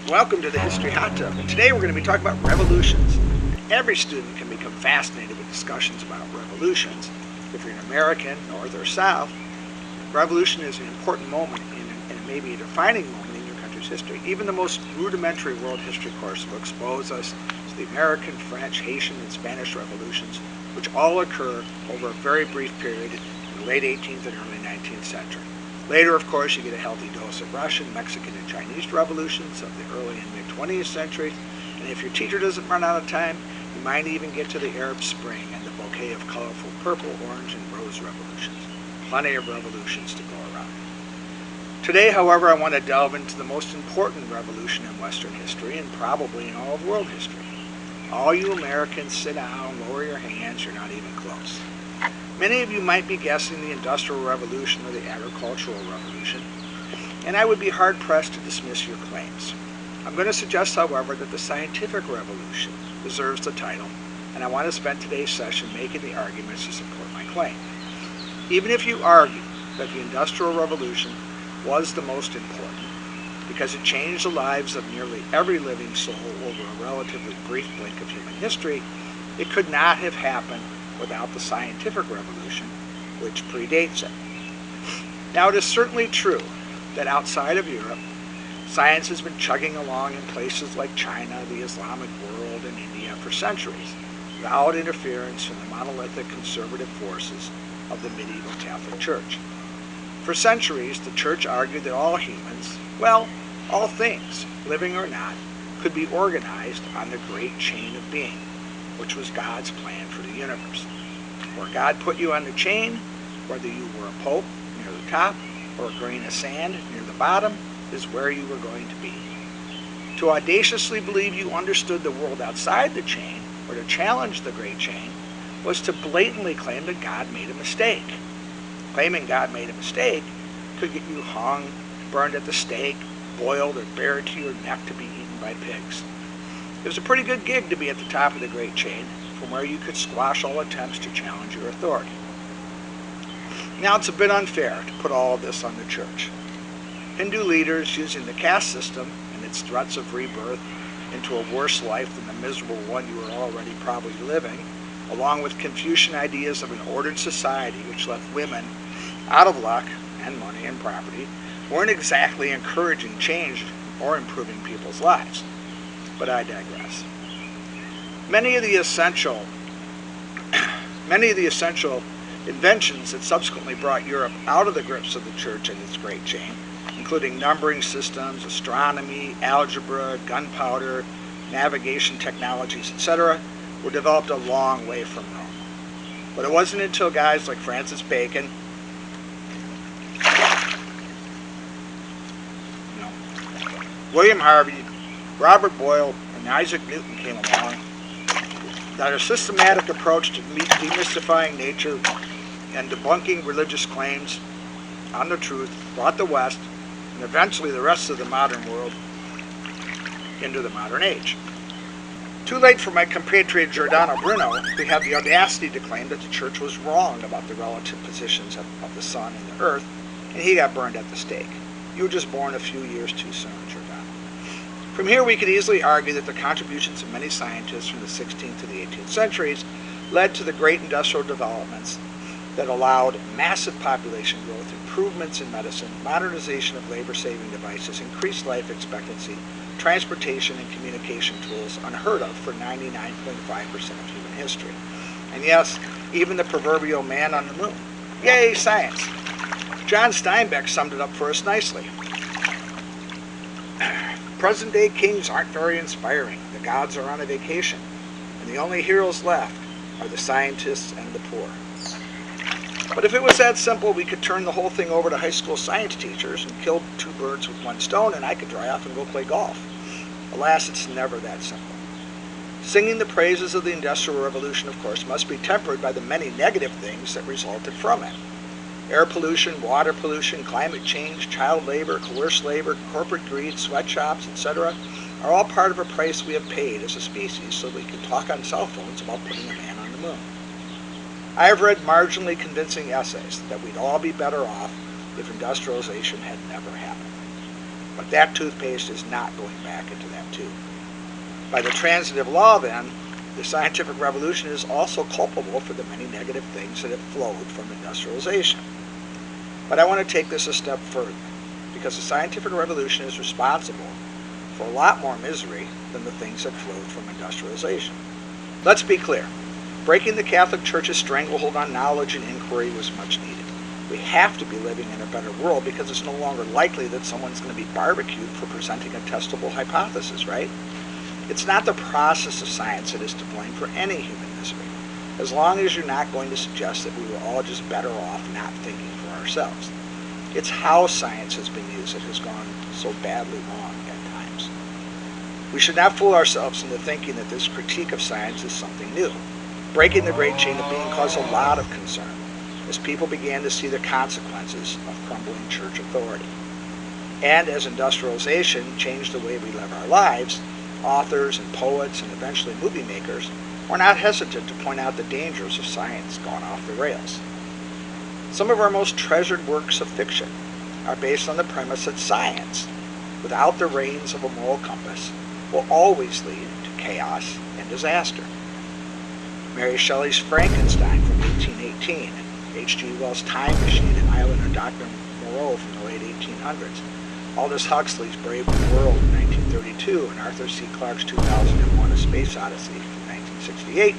Welcome to the History Hot Tub, and today we're going to be talking about revolutions. Every student can become fascinated with discussions about revolutions. If you're an American, North or South, revolution is an important moment and maybe a defining moment in your country's history. Even the most rudimentary world history course will expose us to the American, French, Haitian, and Spanish revolutions, which all occur over a very brief period in the late 18th and early 19th century. Later, of course, you get a healthy dose of Russian, Mexican, and Chinese revolutions of the early and mid-20th centuries. And if your teacher doesn't run out of time, you might even get to the Arab Spring and the bouquet of colorful purple, orange, and rose revolutions. Plenty of revolutions to go around. Today, however, I want to delve into the most important revolution in Western history and probably in all of world history. All you Americans, sit down, lower your hands, you're not even close. Many of you might be guessing the Industrial Revolution or the Agricultural Revolution, and I would be hard-pressed to dismiss your claims. I'm going to suggest, however, that the Scientific Revolution deserves the title, and I want to spend today's session making the arguments to support my claim. Even if you argue that the Industrial Revolution was the most important, because it changed the lives of nearly every living soul over a relatively brief blink of human history, it could not have happened without the Scientific Revolution, which predates it. Now, it is certainly true that outside of Europe, science has been chugging along in places like China, the Islamic world, and India for centuries, without interference from the monolithic conservative forces of the medieval Catholic Church. For centuries, the Church argued that all humans, well, all things, living or not, could be organized on the great chain of being, which was God's plan for the universe. Where God put you on the chain, whether you were a pope near the top or a grain of sand near the bottom, is where you were going to be. To audaciously believe you understood the world outside the chain, or to challenge the great chain, was to blatantly claim that God made a mistake. Claiming God made a mistake could get you hung, burned at the stake, boiled, or buried to your neck to be eaten by pigs. It was a pretty good gig to be at the top of the great chain, from where you could squash all attempts to challenge your authority. Now, it's a bit unfair to put all of this on the Church. Hindu leaders using the caste system and its threats of rebirth into a worse life than the miserable one you were already probably living, along with Confucian ideas of an ordered society which left women out of luck and money and property, weren't exactly encouraging change or improving people's lives. But I digress. Many of the essential inventions that subsequently brought Europe out of the grips of the Church and its great chain, including numbering systems, astronomy, algebra, gunpowder, navigation technologies, etc., were developed a long way from Rome. But it wasn't until guys like Francis Bacon, William Harvey, Robert Boyle, and Isaac Newton came along that a systematic approach to demystifying nature and debunking religious claims on the truth brought the West, and eventually the rest of the modern world, into the modern age. Too late for my compatriot Giordano Bruno, who had the audacity to claim that the Church was wrong about the relative positions of the sun and the earth, and he got burned at the stake. You were just born a few years too soon, Giordano. From here, we could easily argue that the contributions of many scientists from the 16th to the 18th centuries led to the great industrial developments that allowed massive population growth, improvements in medicine, modernization of labor-saving devices, increased life expectancy, transportation and communication tools unheard of for 99.5% of human history. And yes, even the proverbial man on the moon. Yay, science! John Steinbeck summed it up for us nicely. Present-day kings aren't very inspiring. The gods are on a vacation, and the only heroes left are the scientists and the poor. But if it was that simple, we could turn the whole thing over to high school science teachers and kill two birds with one stone, and I could dry off and go play golf. Alas, it's never that simple. Singing the praises of the Industrial Revolution, of course, must be tempered by the many negative things that resulted from it. Air pollution, water pollution, climate change, child labor, coerced labor, corporate greed, sweatshops, etc. are all part of a price we have paid as a species so we can talk on cell phones about putting a man on the moon. I have read marginally convincing essays that we'd all be better off if industrialization had never happened. but that toothpaste is not going back into that tube. By the transitive law, then, the scientific revolution is also culpable for the many negative things that have flowed from industrialization. But I want to take this a step further, because the scientific revolution is responsible for a lot more misery than the things that flowed from industrialization. Let's be clear. Breaking the Catholic Church's stranglehold on knowledge and inquiry was much needed. We have to be living in a better world because it's no longer likely that someone's going to be barbecued for presenting a testable hypothesis, right? It's not the process of science that is to blame for any human misery, as long as you're not going to suggest that we were all just better off not thinking for ourselves. It's how science has been used that has gone so badly wrong at times. We should not fool ourselves into thinking that this critique of science is something new. Breaking the great chain of being caused a lot of concern as people began to see the consequences of crumbling church authority. And as industrialization changed the way we live our lives, authors and poets and eventually movie makers were not hesitant to point out the dangers of science gone off the rails. Some of our most treasured works of fiction are based on the premise that science, without the reins of a moral compass, will always lead to chaos and disaster. Mary Shelley's Frankenstein from 1818, H.G. Wells' Time Machine, and Island of Dr. Moreau from the late 1800s, Aldous Huxley's Brave New World in 1932, and Arthur C. Clarke's 2001 A Space Odyssey from 1968,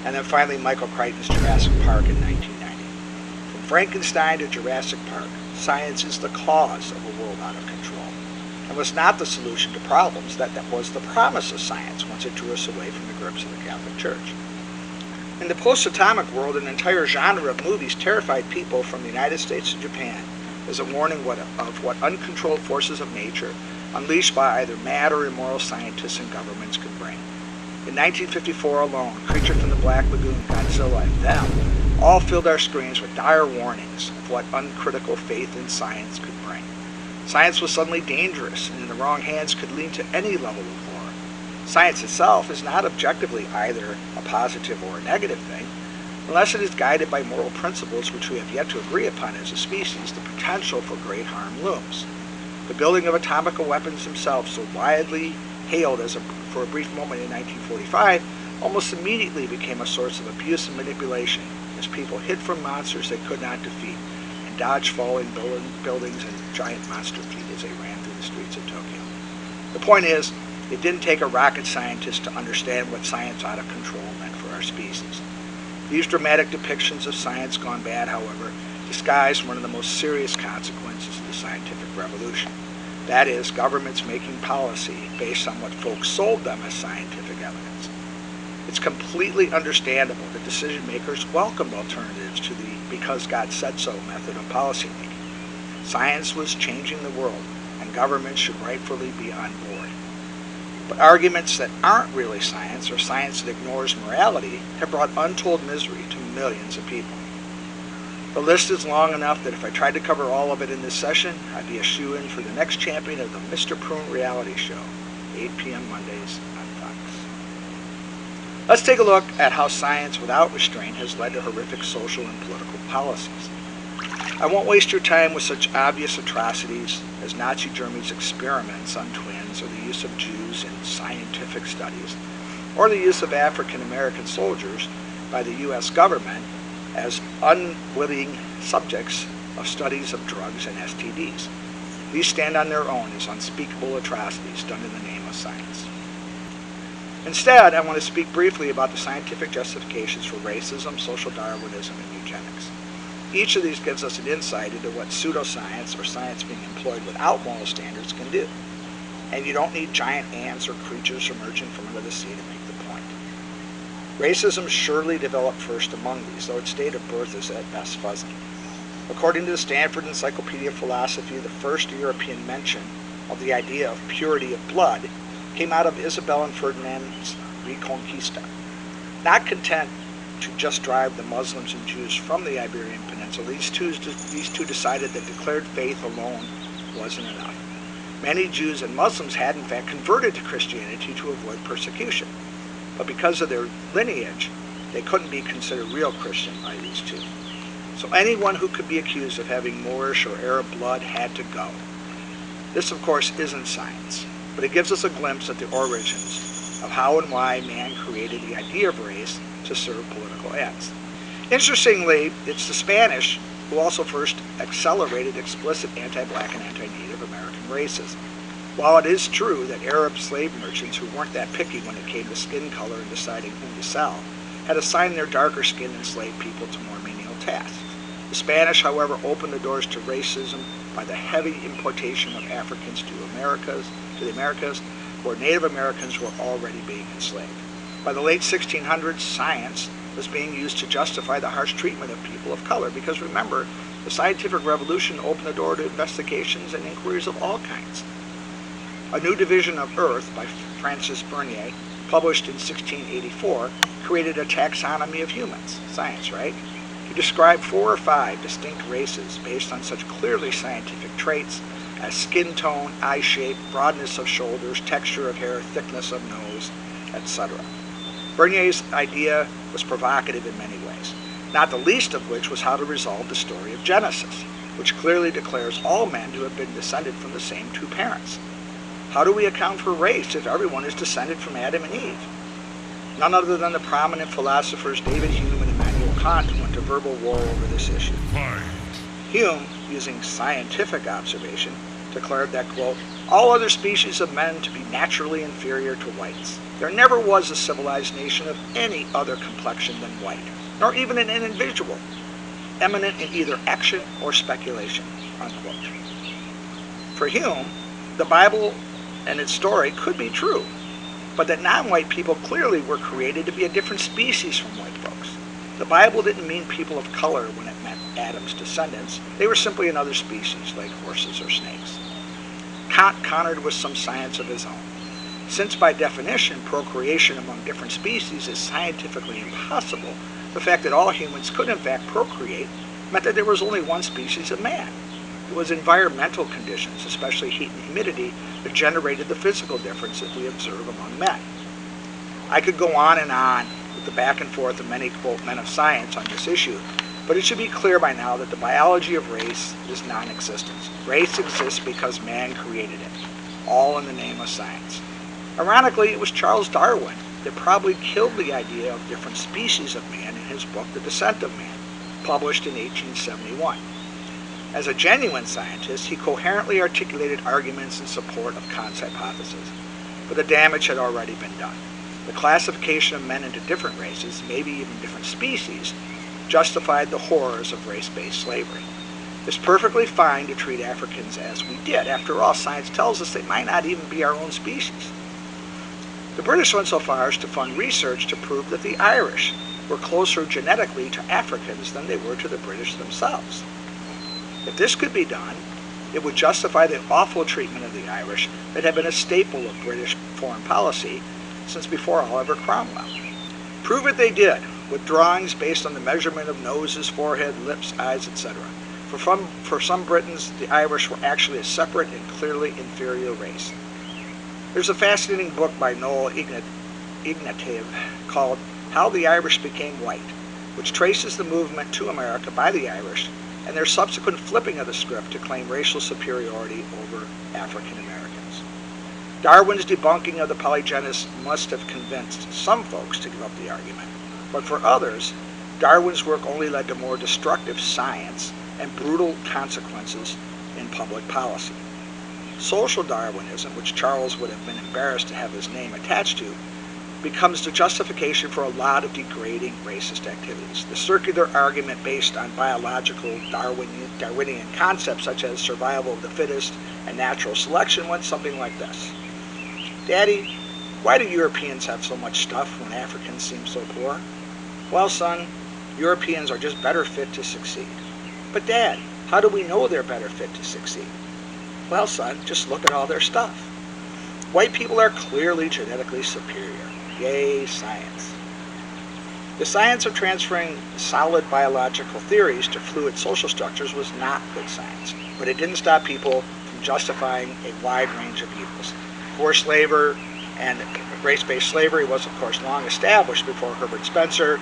and then finally Michael Crichton's Jurassic Park in 1990. From Frankenstein to Jurassic Park, science is the cause of a world out of control, and was not the solution to problems. That was the promise of science once it drew us away from the grips of the Catholic Church. In the post-atomic world, an entire genre of movies terrified people from the United States to Japan as a warning of what uncontrolled forces of nature, unleashed by either mad or immoral scientists and governments, could bring. In 1954 alone, Creature from the Black Lagoon, Godzilla, and them all filled our screens with dire warnings of what uncritical faith in science could bring. Science was suddenly dangerous, and in the wrong hands could lead to any level of horror. Science itself is not objectively either a positive or a negative thing. Unless it is guided by moral principles which we have yet to agree upon as a species, the potential for great harm looms. The building of atomic weapons themselves, so widely hailed for a brief moment in 1945, almost immediately became a source of abuse and manipulation as people hid from monsters they could not defeat and dodged falling buildings and giant monster feet as they ran through the streets of Tokyo. The point is, it didn't take a rocket scientist to understand what science out of control meant for our species. These dramatic depictions of science gone bad, however, disguise one of the most serious consequences of the scientific revolution. That is, governments making policy based on what folks sold them as scientific evidence. It's completely understandable that decision makers welcomed alternatives to the because God said so method of policymaking. Science was changing the world, and governments should rightfully be on board. But arguments that aren't really science, or science that ignores morality, have brought untold misery to millions of people. The list is long enough that if I tried to cover all of it in this session, I'd be a shoo-in for the next champion of the Mr. Prune reality show, 8 p.m. Mondays on Fox. Let's take a look at how science without restraint has led to horrific social and political policies. I won't waste your time with such obvious atrocities as Nazi Germany's experiments on twins, or the use of Jews in scientific studies, or the use of African American soldiers by the U.S. government as unwitting subjects of studies of drugs and STDs. These stand on their own as unspeakable atrocities done in the name of science. Instead, I want to speak briefly about the scientific justifications for racism, social Darwinism, and eugenics. Each of these gives us an insight into what pseudoscience, or science being employed without moral standards, can do. And you don't need giant ants or creatures emerging from under the sea to make the point. Racism surely developed first among these, though its date of birth is at best fuzzy. According to the Stanford Encyclopedia of Philosophy, the first European mention of the idea of purity of blood came out of Isabel and Ferdinand's Reconquista. Not content to just drive the Muslims and Jews from the Iberian Peninsula, these two decided that declared faith alone wasn't enough. Many Jews and Muslims had in fact converted to Christianity to avoid persecution, but because of their lineage, they couldn't be considered real Christian by these two. So anyone who could be accused of having Moorish or Arab blood had to go. This, of course, isn't science, but it gives us a glimpse at the origins of how and why man created the idea of race to serve political ends. Interestingly, it's the Spanish who also first accelerated explicit anti-black and anti-Native American racism. While it is true that Arab slave merchants who weren't that picky when it came to skin color and deciding whom to sell, had assigned their darker-skinned enslaved people to more menial tasks. The Spanish, however, opened the doors to racism by the heavy importation of Africans to the Americas, where Native Americans were already being enslaved. By the late 1600s, science was being used to justify the harsh treatment of people of color, because remember, the scientific revolution opened the door to investigations and inquiries of all kinds. A New Division of Earth by Francis Bernier, published in 1684, created a taxonomy of humans. Science, right? He described 4 or 5 distinct races based on such clearly scientific traits as skin tone, eye shape, broadness of shoulders, texture of hair, thickness of nose, etc. Bernier's idea was provocative in many ways, not the least of which was how to resolve the story of Genesis, which clearly declares all men to have been descended from the same 2 parents. How do we account for race if everyone is descended from Adam and Eve? None other than the prominent philosophers David Hume and Immanuel Kant went to verbal war over this issue. Hume, using scientific observation, declared that, quote, all other species of men to be naturally inferior to whites. There never was a civilized nation of any other complexion than white, nor even an individual, eminent in either action or speculation, unquote. For Hume, the Bible and its story could be true, but that non-white people clearly were created to be a different species from white folks. The Bible didn't mean people of color when it meant Adam's descendants. They were simply another species, like horses or snakes. Kant countered with some science of his own. Since by definition procreation among different species is scientifically impossible, the fact that all humans could in fact procreate meant that there was only one species of man. It was environmental conditions, especially heat and humidity, that generated the physical differences we observe among men. I could go on with the back and forth of many, quote, men of science on this issue, but it should be clear by now that the biology of race is non-existent. Race exists because man created it, all in the name of science. Ironically, it was Charles Darwin that probably killed the idea of different species of man in his book, The Descent of Man, published in 1871. As a genuine scientist, he coherently articulated arguments in support of Kant's hypothesis, but the damage had already been done. The classification of men into different races, maybe even different species, justified the horrors of race-based slavery. It's perfectly fine to treat Africans as we did. After all, science tells us they might not even be our own species. The British went so far as to fund research to prove that the Irish were closer genetically to Africans than they were to the British themselves. If this could be done, it would justify the awful treatment of the Irish that had been a staple of British foreign policy since before Oliver Cromwell. Prove it they did, with drawings based on the measurement of noses, forehead, lips, eyes, etc. For some Britons, the Irish were actually a separate and clearly inferior race. There's a fascinating book by Noel Ignatieff called How the Irish Became White, which traces the movement to America by the Irish and their subsequent flipping of the script to claim racial superiority over African Americans. Darwin's debunking of the polygenists must have convinced some folks to give up the argument, but for others, Darwin's work only led to more destructive science and brutal consequences in public policy. Social Darwinism, which Charles would have been embarrassed to have his name attached to, becomes the justification for a lot of degrading racist activities. The circular argument based on biological Darwinian concepts such as survival of the fittest and natural selection went something like this. Daddy, why do Europeans have so much stuff when Africans seem so poor? Well, son, Europeans are just better fit to succeed. But Dad, how do we know they're better fit to succeed? Well, son, just look at all their stuff. White people are clearly genetically superior. Yay, science. The science of transferring solid biological theories to fluid social structures was not good science, but it didn't stop people from justifying a wide range of evils. Forced labor and race-based slavery was, of course, long established before Herbert Spencer,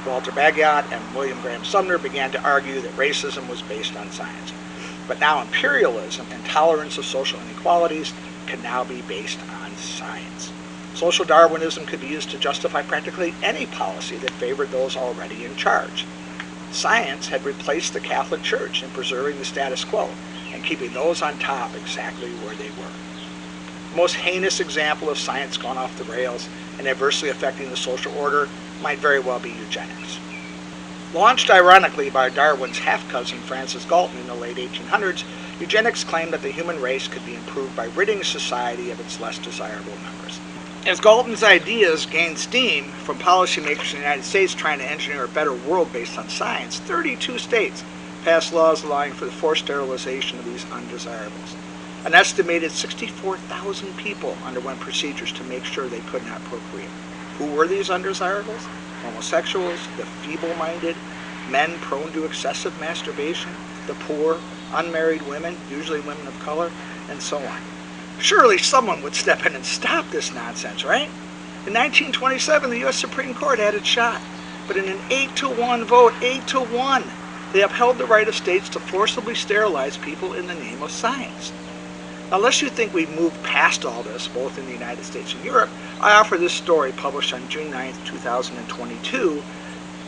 Walter Bagehot, and William Graham Sumner began to argue that racism was based on science. But now imperialism and tolerance of social inequalities can now be based on science. Social Darwinism could be used to justify practically any policy that favored those already in charge. Science had replaced the Catholic Church in preserving the status quo and keeping those on top exactly where they were. The most heinous example of science gone off the rails and adversely affecting the social order might very well be eugenics. Launched ironically by Darwin's half-cousin Francis Galton in the late 1800s, eugenics claimed that the human race could be improved by ridding society of its less desirable members. As Galton's ideas gained steam from policymakers in the United States trying to engineer a better world based on science, 32 states passed laws allowing for the forced sterilization of these undesirables. An estimated 64,000 people underwent procedures to make sure they could not procreate. Who were these undesirables? Homosexuals, the feeble-minded, men prone to excessive masturbation, the poor, unmarried women, usually women of color, and so on. Surely someone would step in and stop this nonsense, right? In 1927, the U.S. Supreme Court had its shot, but in an 8-1 vote, 8-1, they upheld the right of states to forcibly sterilize people in the name of science. Now, unless you think we've moved past all this, both in the United States and Europe, I offer this story published on June 9, 2022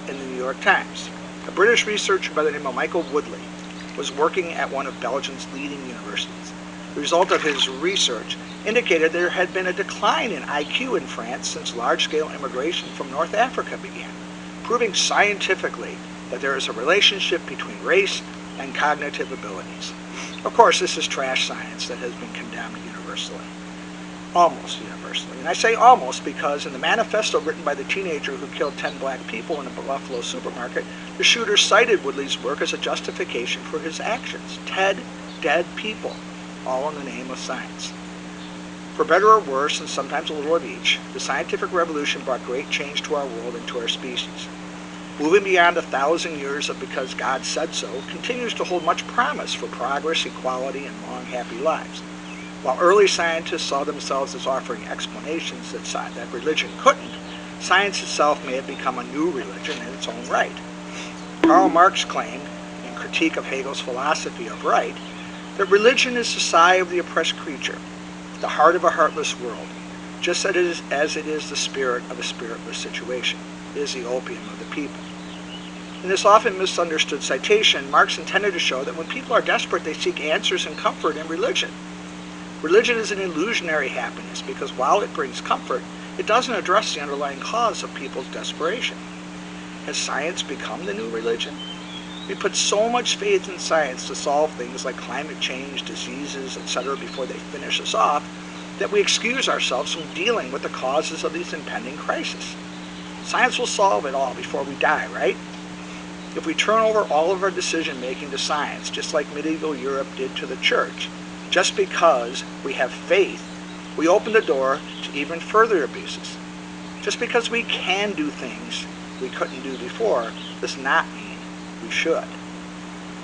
in the New York Times. A British researcher by the name of Michael Woodley was working at one of Belgium's leading universities. The result of his research indicated there had been a decline in IQ in France since large-scale immigration from North Africa began, proving scientifically that there is a relationship between race and cognitive abilities. Of course, this is trash science that has been condemned universally. Almost universally. And I say almost because in the manifesto written by the teenager who killed 10 black people in a Buffalo supermarket, the shooter cited Woodley's work as a justification for his actions. 10 dead people, all in the name of science. For better or worse, and sometimes a little of each, the scientific revolution brought great change to our world and to our species. Moving beyond 1,000 years of because God said so continues to hold much promise for progress, equality, and long, happy lives. While early scientists saw themselves as offering explanations that religion couldn't, science itself may have become a new religion in its own right. Karl Marx claimed, in Critique of Hegel's philosophy of right, that religion is the sigh of the oppressed creature, the heart of a heartless world, just as it is the spirit of a spiritless situation. It is the opium of the people. In this often misunderstood citation, Marx intended to show that when people are desperate, they seek answers and comfort in religion. Religion is an illusionary happiness because while it brings comfort, it doesn't address the underlying cause of people's desperation. Has science become the new religion? We put so much faith in science to solve things like climate change, diseases, etc. before they finish us off, that we excuse ourselves from dealing with the causes of these impending crises. Science will solve it all before we die, right? If we turn over all of our decision-making to science, just like medieval Europe did to the church, just because we have faith, we open the door to even further abuses. Just because we can do things we couldn't do before does not mean we should.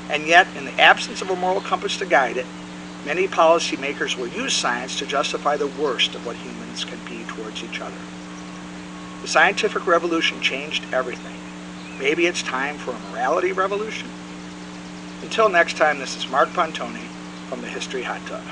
And yet, in the absence of a moral compass to guide it, many policymakers will use science to justify the worst of what humans can be towards each other. The scientific revolution changed everything. Maybe it's time for a morality revolution? Until next time, this is Mark Pontoni from the History Hot Tub.